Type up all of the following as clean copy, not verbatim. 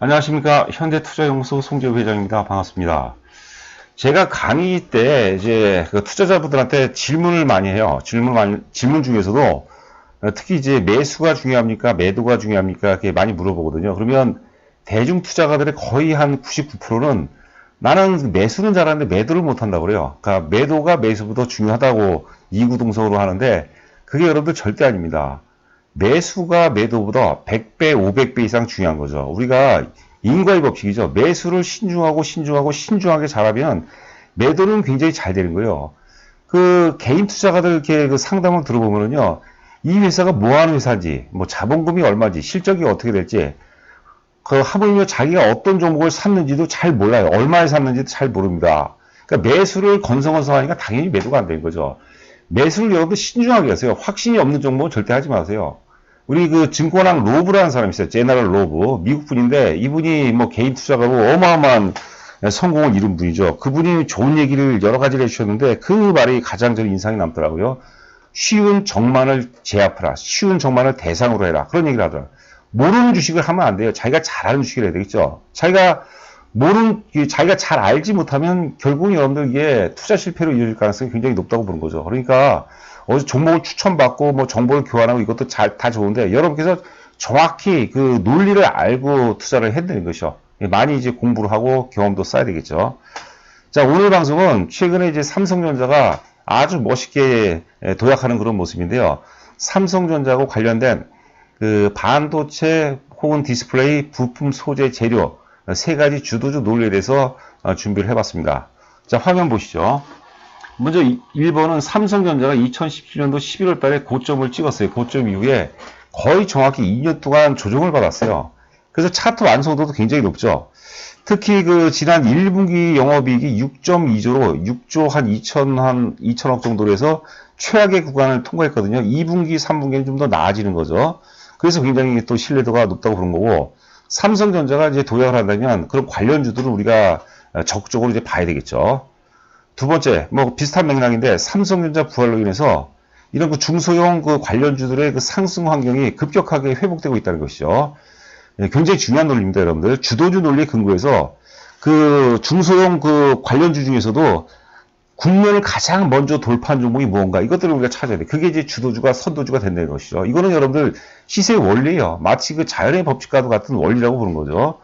안녕하십니까. 현대투자연구소 송재우 회장입니다. 반갑습니다. 제가 강의 때 이제 그 투자자분들한테 질문을 많이 해요. 질문 중에서도 특히 이제 매수가 중요합니까? 매도가 중요합니까? 이렇게 많이 물어보거든요. 그러면 대중 투자가들의 거의 한 99%는 나는 매수는 잘하는데 매도를 못한다고 그래요. 그러니까 매도가 매수보다 중요하다고 이구동성으로 하는데 그게 여러분들 절대 아닙니다. 매수가 매도보다 100배, 500배 이상 중요한 거죠. 우리가 인과의 법칙이죠. 매수를 신중하게 잘하면 매도는 굉장히 잘 되는 거예요. 그 개인 투자가들 이렇게 그 상담을 들어보면요. 이 회사가 뭐 하는 회사인지, 뭐 자본금이 얼마인지, 실적이 어떻게 될지, 그 하물며 자기가 어떤 종목을 샀는지도 잘 몰라요. 얼마에 샀는지도 잘 모릅니다. 그러니까 매수를 건성건성하니까 당연히 매도가 안 되는 거죠. 매수를 여러분들 신중하게 하세요. 확신이 없는 종목은 절대 하지 마세요. 우리 그 증권왕 로브라는 사람이 있어요. 제너럴 로브. 미국 분인데 이분이 뭐 개인 투자가로 어마어마한 성공을 이룬 분이죠. 그분이 좋은 얘기를 여러 가지를 해주셨는데 그 말이 가장 저는 인상이 남더라고요. 쉬운 정만을 제압하라. 쉬운 정만을 대상으로 해라. 그런 얘기를 하더라고요. 모르는 주식을 하면 안 돼요. 자기가 잘 아는 주식을 해야 되겠죠. 자기가 잘 알지 못하면 결국은 여러분들 이게 투자 실패로 이어질 가능성이 굉장히 높다고 보는 거죠. 그러니까 어디서 종목을 추천받고 뭐 정보를 교환하고 이것도 다 좋은데 여러분께서 정확히 그 논리를 알고 투자를 해야 되는 것이죠. 많이 이제 공부를 하고 경험도 쌓아야 되겠죠. 자, 오늘 방송은 최근에 이제 삼성전자가 아주 멋있게 도약하는 그런 모습인데요. 삼성전자하고 관련된 그 반도체 혹은 디스플레이 부품 소재 재료 세 가지 주도주 논리에 대해서 준비를 해봤습니다. 자, 화면 보시죠. 먼저 1번은 삼성전자가 2017년도 11월 달에 고점을 찍었어요. 고점 이후에 거의 정확히 2년 동안 조정을 받았어요. 그래서 차트 완성도도 굉장히 높죠. 특히 그 지난 1분기 영업이익이 6.2조로 6조 한 2천억 정도로 해서 최악의 구간을 통과했거든요. 2분기, 3분기는 좀 더 나아지는 거죠. 그래서 굉장히 또 신뢰도가 높다고 그런 거고, 삼성전자가 이제 도약을 한다면 그런 관련주들은 우리가 적극적으로 이제 봐야 되겠죠. 두 번째, 뭐 비슷한 맥락인데 삼성전자 부활로 인해서 이런 그 중소형 그 관련주들의 그 상승 환경이 급격하게 회복되고 있다는 것이죠. 굉장히 중요한 논리입니다, 여러분들. 주도주 논리에 근거해서 그 중소형 그 관련주 중에서도 국면을 가장 먼저 돌파한 종목이 무언가 이것들을 우리가 찾아야 돼. 그게 이제 주도주가 선도주가 된다는 것이죠. 이거는 여러분들 시세의 원리예요. 마치 그 자연의 법칙과도 같은 원리라고 보는 거죠.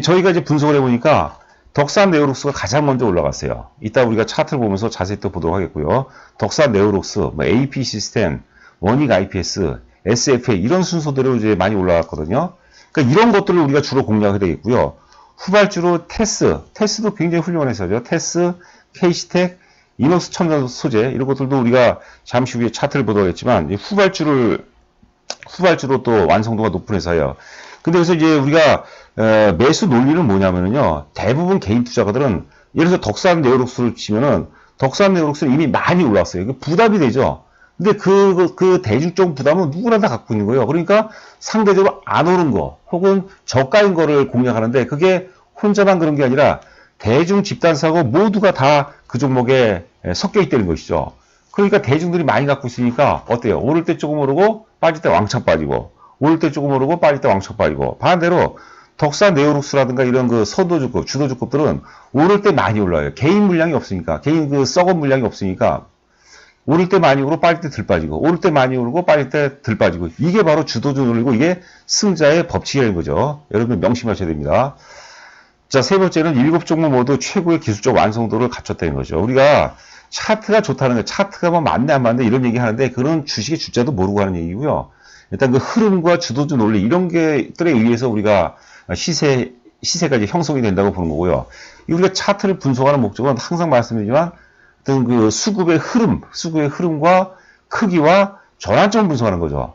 저희가 이제 분석을 해보니까 덕산 네오룩스가 가장 먼저 올라갔어요. 이따 우리가 차트를 보면서 자세히 또 보도록 하겠고요. 덕산 네오룩스, 뭐 AP 시스템, 원익 IPS, SFA 이런 순서대로 이제 많이 올라갔거든요. 그러니까 이런 것들을 우리가 주로 공략해야 되겠고요. 후발주로 테스도 굉장히 훌륭한 회사죠. 테스, K시텍, 이노스 첨단 소재 이런 것들도 우리가 잠시 후에 차트를 보도록 했지만 후발주로 또 완성도가 높은 회사예요. 근데 그래서 이제 우리가 매수 논리는 뭐냐면요. 대부분 개인 투자가들은 예를 들어서 덕산 네오룩스를 치면은 덕산 네오룩스는 이미 많이 올랐어요. 부담이 되죠. 근데 그 대중적 부담은 누구나 다 갖고 있는 거예요. 그러니까 상대적으로 안 오른 거 혹은 저가인 거를 공략하는데 그게 혼자만 그런 게 아니라 대중 집단사고 모두가 다 그 종목에 섞여 있다는 것이죠. 그러니까 대중들이 많이 갖고 있으니까 어때요? 오를 때 조금 오르고 빠질 때 왕창 빠지고 오를 때 조금 오르고 빠질 때 왕창 빠지고 반대로 덕산 네오룩스라든가 이런 그 선도주급, 주도주급들은 오를 때 많이 올라요. 개인 물량이 없으니까 개인 그 썩은 물량이 없으니까 오를 때 많이 오르고 빠질 때 덜 빠지고 오를 때 많이 오르고 빠질 때 덜 빠지고 이게 바로 주도주 논리고 이게 승자의 법칙이라는 거죠. 여러분 명심하셔야 됩니다. 자, 세 번째는 7종목 모두 최고의 기술적 완성도를 갖췄다는 거죠. 우리가 차트가 좋다는 거, 차트가 뭐 맞네 안 맞네 이런 얘기 하는데 그런 주식의 주자도 모르고 하는 얘기고요. 일단 그 흐름과 주도주 논리 이런 것들에 의해서 우리가 시세가 이제 형성이 된다고 보는 거고요. 우리가 차트를 분석하는 목적은 항상 말씀드리지만 어떤 그 수급의 흐름과 크기와 전환점을 분석하는 거죠.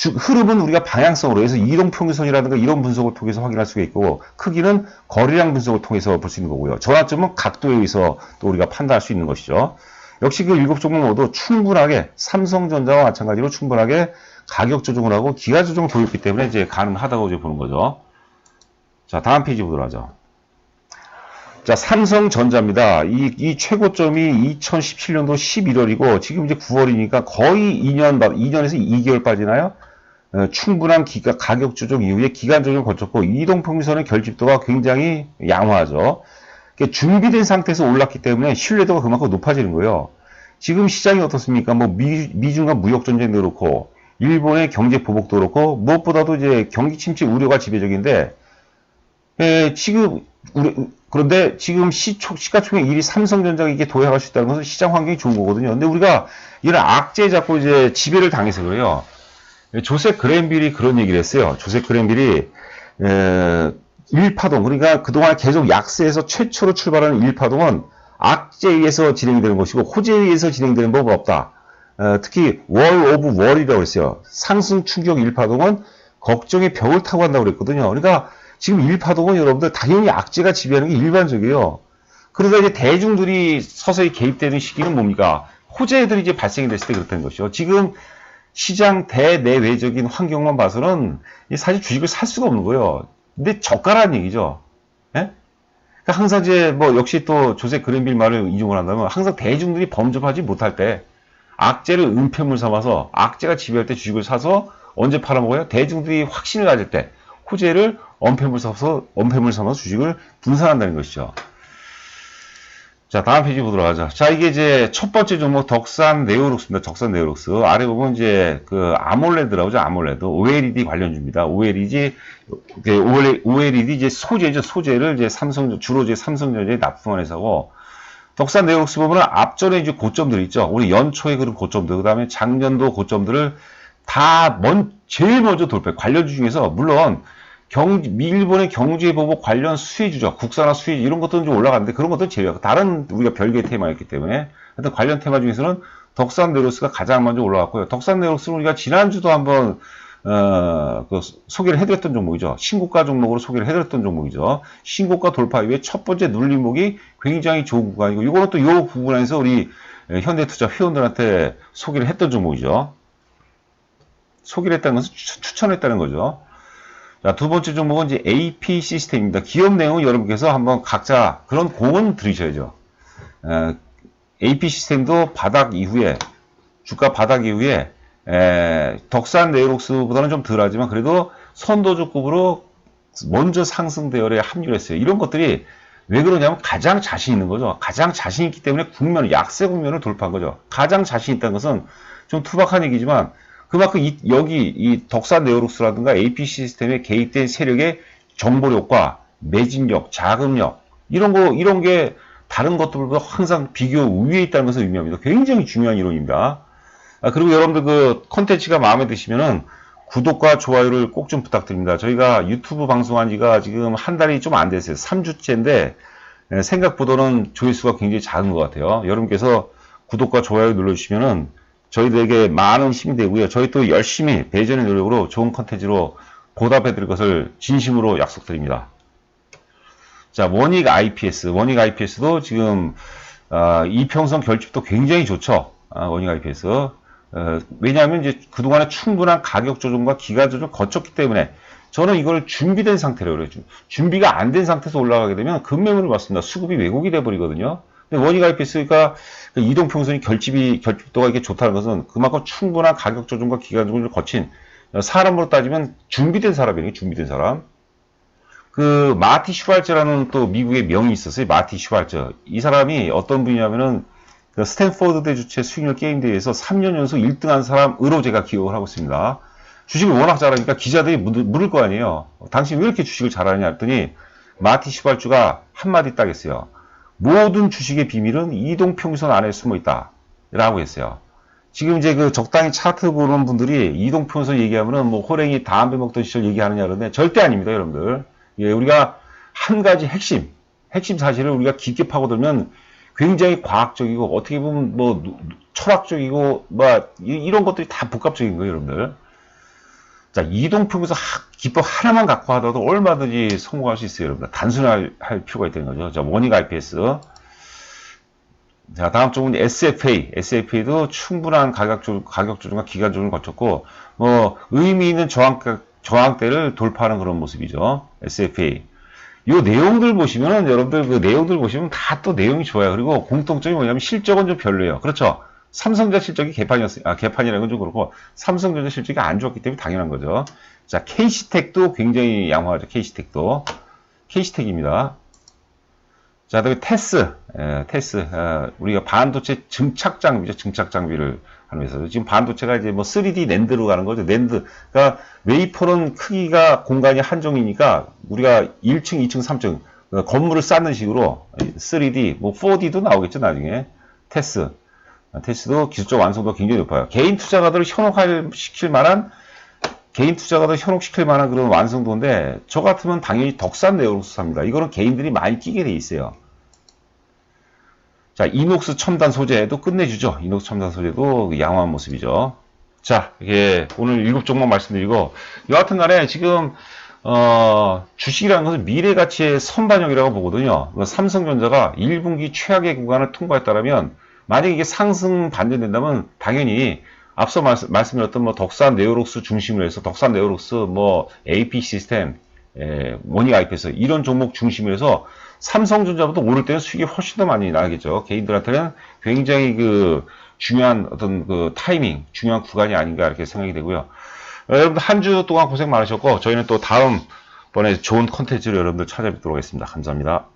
흐름은 우리가 방향성으로 해서 이동평균선이라든가 이런 분석을 통해서 확인할 수가 있고 크기는 거래량 분석을 통해서 볼 수 있는 거고요. 전환점은 각도에 의해서 또 우리가 판단할 수 있는 것이죠. 역시 그 7종목 모두 충분하게 삼성전자와 마찬가지로 충분하게 가격 조정을 하고 기가 조정을 보였기 때문에 이제 가능하다고 이제 보는 거죠. 자, 다음 페이지 보도록 하죠. 자, 삼성전자입니다. 이 최고점이 2017년도 11월이고 지금 이제 9월이니까 거의 2년에서 2개월 빠지나요? 충분한 가격 조정 이후에 기간 조정을 거쳤고 이동평균선의 결집도가 굉장히 양호하죠. 준비된 상태에서 올랐기 때문에 신뢰도가 그만큼 높아지는 거예요. 지금 시장이 어떻습니까? 뭐 미중과 무역 전쟁도 그렇고 일본의 경제 보복도 그렇고 무엇보다도 이제 경기 침체 우려가 지배적인데 그런데 지금 시가총액 1위 삼성전자가 이게 도약할 수 있다는 것은 시장 환경이 좋은 거거든요. 근데 우리가 이런 악재에 자꾸 이제 지배를 당해서 그래요. 조셉 그랜빌이 그런 얘기를 했어요. 조셉 그랜빌이 1파동, 그러니까 그동안 계속 약세에서 최초로 출발하는 1파동은 악재에 의해서 진행되는 것이고 호재에 의해서 진행되는 법은 없다. 특히 월 오브 월이라고 했어요. 상승 충격 1파동은 걱정의 벽을 타고 한다고 그랬거든요. 그러니까 지금 1파동은 여러분들 당연히 악재가 지배하는 게 일반적이에요. 그러다 이제 대중들이 서서히 개입되는 시기는 뭡니까? 호재들이 이제 발생이 됐을 때 그렇다는 것이죠. 지금 시장 대내외적인 환경만 봐서는 사실 주식을 살 수가 없는 거예요. 근데 저가라는 얘기죠. 예? 그러니까 항상 이제 뭐 역시 또 조셉 그랜빌 말을 인용을 한다면 항상 대중들이 범접하지 못할 때 악재를 은폐물 삼아서 악재가 지배할 때 주식을 사서 언제 팔아먹어요? 대중들이 확신을 가질 때 호재를 언폐물 삼아서 주식을 분산한다는 것이죠. 자, 다음 페이지 보도록 하죠. 자, 이게 이제 첫 번째 종목 덕산 네오룩스입니다. 덕산 네오룩스. 아래 보면 이제 그 아몰레드라고 하죠. 아몰레드. OLED 관련주입니다. OLED 이제 소재죠. 소재를 이제 주로 이제 삼성전자에 납품한 회사고, 덕산 네오룩스 보면 앞전에 이제 고점들 있죠. 우리 연초에 그런 고점들, 그 다음에 작년도 고점들을 제일 먼저 돌파해. 관련주 중에서, 물론, 일본의 경제 보복 관련 수혜주죠. 국산화 수혜주 이런 것들은 좀 올라갔는데 그런 것들은 제외하고 다른 우리가 별개의 테마였기 때문에 하여튼 관련 테마 중에서는 덕산 네오룩스가 가장 먼저 올라갔고요. 덕산 네오룩스는 우리가 지난주도 한번 소개를 해드렸던 종목이죠. 신고가 종목으로 소개를 해드렸던 종목이죠. 신고가 돌파 이후에 첫 번째 눌림목이 굉장히 좋은 구간이고 이거는 또 이 부분에서 우리 현대투자 회원들한테 소개를 했던 종목이죠. 소개를 했다는 것은 추천했다는 거죠. 자, 두 번째 종목은 이제 AP 시스템입니다. 기업 내용은 여러분께서 한번 각자 그런 공은 들으셔야죠. AP 시스템도 주가 바닥 이후에, 덕산 네오룩스보다는 좀 덜 하지만 그래도 선도주급으로 먼저 상승 대열에 합류를 했어요. 이런 것들이 왜 그러냐면 가장 자신 있는 거죠. 가장 자신 있기 때문에 약세 국면을 돌파한 거죠. 가장 자신 있다는 것은 좀 투박한 얘기지만 그만큼 이 덕산 네오룩스라든가 AP 시스템에 개입된 세력의 정보력과 매진력, 자금력 이런 게 다른 것들보다 항상 비교 우위에 있다는 것을 의미합니다. 굉장히 중요한 이론입니다. 그리고 여러분들 그 콘텐츠가 마음에 드시면은 구독과 좋아요를 꼭 좀 부탁드립니다. 저희가 유튜브 방송한 지가 지금 한 달이 좀 안 됐어요. 3주째인데 생각보다는 조회수가 굉장히 작은 것 같아요. 여러분께서 구독과 좋아요 눌러주시면은 저희들에게 많은 힘이 되고요. 저희 또 열심히 배전의 노력으로 좋은 컨텐츠로 보답해 드릴 것을 진심으로 약속드립니다. 자, 원익 IPS도 지금 이평선 결집도 굉장히 좋죠. 원익 IPS. 왜냐하면 이제 그동안에 충분한 가격 조정과 기간 조정을 거쳤기 때문에 저는 이걸 준비된 상태로 그래요. 준비가 안 된 상태에서 올라가게 되면 급매물을 받습니다. 수급이 왜곡이 돼 버리거든요. 근데 원익 IPS가 이동평선이 결집도가 이렇게 좋다는 것은 그만큼 충분한 가격 조정과 기간 조정을 거친 사람으로 따지면 준비된 사람이에요. 준비된 사람. 그 마티 슈발츠라는 또 미국의 명이 있었어요. 마티 슈발츠. 이 사람이 어떤 분이냐면은 그 스탠포드대 주최 수익률 게임 대회에서 3년 연속 1등한 사람으로 제가 기억을 하고 있습니다. 주식을 워낙 잘하니까 기자들이 물을 거 아니에요. 당신 왜 이렇게 주식을 잘하냐 했더니 마티 슈발츠가 한마디 딱 했어요. 모든 주식의 비밀은 이동평균선 안에 숨어 있다. 라고 했어요. 지금 이제 그 적당히 차트 보는 분들이 이동평균선 얘기하면은 뭐 호랭이 담배 먹던 시절 얘기하느냐 그러는데 절대 아닙니다, 여러분들. 예, 우리가 한 가지 핵심 사실을 우리가 깊게 파고들면 굉장히 과학적이고 어떻게 보면 뭐 철학적이고 뭐 이런 것들이 다 복합적인 거예요, 여러분들. 자, 이동평균선 기법 하나만 갖고 하더라도 얼마든지 성공할 수 있어요, 여러분들. 단순할 필요가 있다는 거죠. 자, 원익 IPS. 자, 다음 쪽은 SFA도 충분한 가격 조정과 기간 조정을 거쳤고, 뭐, 의미 있는 저항대를 돌파하는 그런 모습이죠. SFA. 요 내용들 보시면은, 여러분들 그 내용들 보시면 다 또 내용이 좋아요. 그리고 공통점이 뭐냐면 실적은 좀 별로예요. 그렇죠? 삼성전자 실적이 개판이라는 건 좀 그렇고, 삼성전자 실적이 안 좋았기 때문에 당연한 거죠. 자, KC텍도 굉장히 양호하죠. KC텍도. KC텍입니다. 자, 그다음에 테스, 우리가 반도체 증착 장비죠. 증착 장비를 하는 회사죠. 지금 반도체가 이제 뭐 3D 낸드로 가는 거죠. 낸드. 그러니까 웨이퍼는 크기가 공간이 한정이니까 우리가 1층, 2층, 3층 건물을 쌓는 식으로 3D, 뭐 4D도 나오겠죠. 나중에. 테스도 기술적 완성도가 굉장히 높아요. 개인 투자가들을 현혹시킬 만한 그런 완성도인데, 저 같으면 당연히 덕산 네오록스 삽니다. 이거는 개인들이 많이 끼게 돼 있어요. 자, 이녹스 첨단 소재도 끝내주죠. 이녹스 첨단 소재도 양호한 모습이죠. 자, 이게 오늘 7종목 말씀드리고, 여하튼 간에 지금, 주식이라는 것은 미래 가치의 선반영이라고 보거든요. 삼성전자가 1분기 최악의 구간을 통과했다면, 만약에 이게 상승 반전된다면, 당연히 앞서 말씀드렸던 뭐 덕산 네오록스 중심으로 해서 덕산 네오록스 뭐 AP 시스템, 모닝 IPS 이런 종목 중심으로 해서 삼성전자보다 오를 때는 수익이 훨씬 더 많이 나겠죠. 개인들한테는 굉장히 그 중요한 어떤 그 타이밍, 중요한 구간이 아닌가 이렇게 생각이 되고요. 여러분들 한 주 동안 고생 많으셨고, 저희는 또 다음번에 좋은 컨텐츠로 여러분들 찾아뵙도록 하겠습니다. 감사합니다.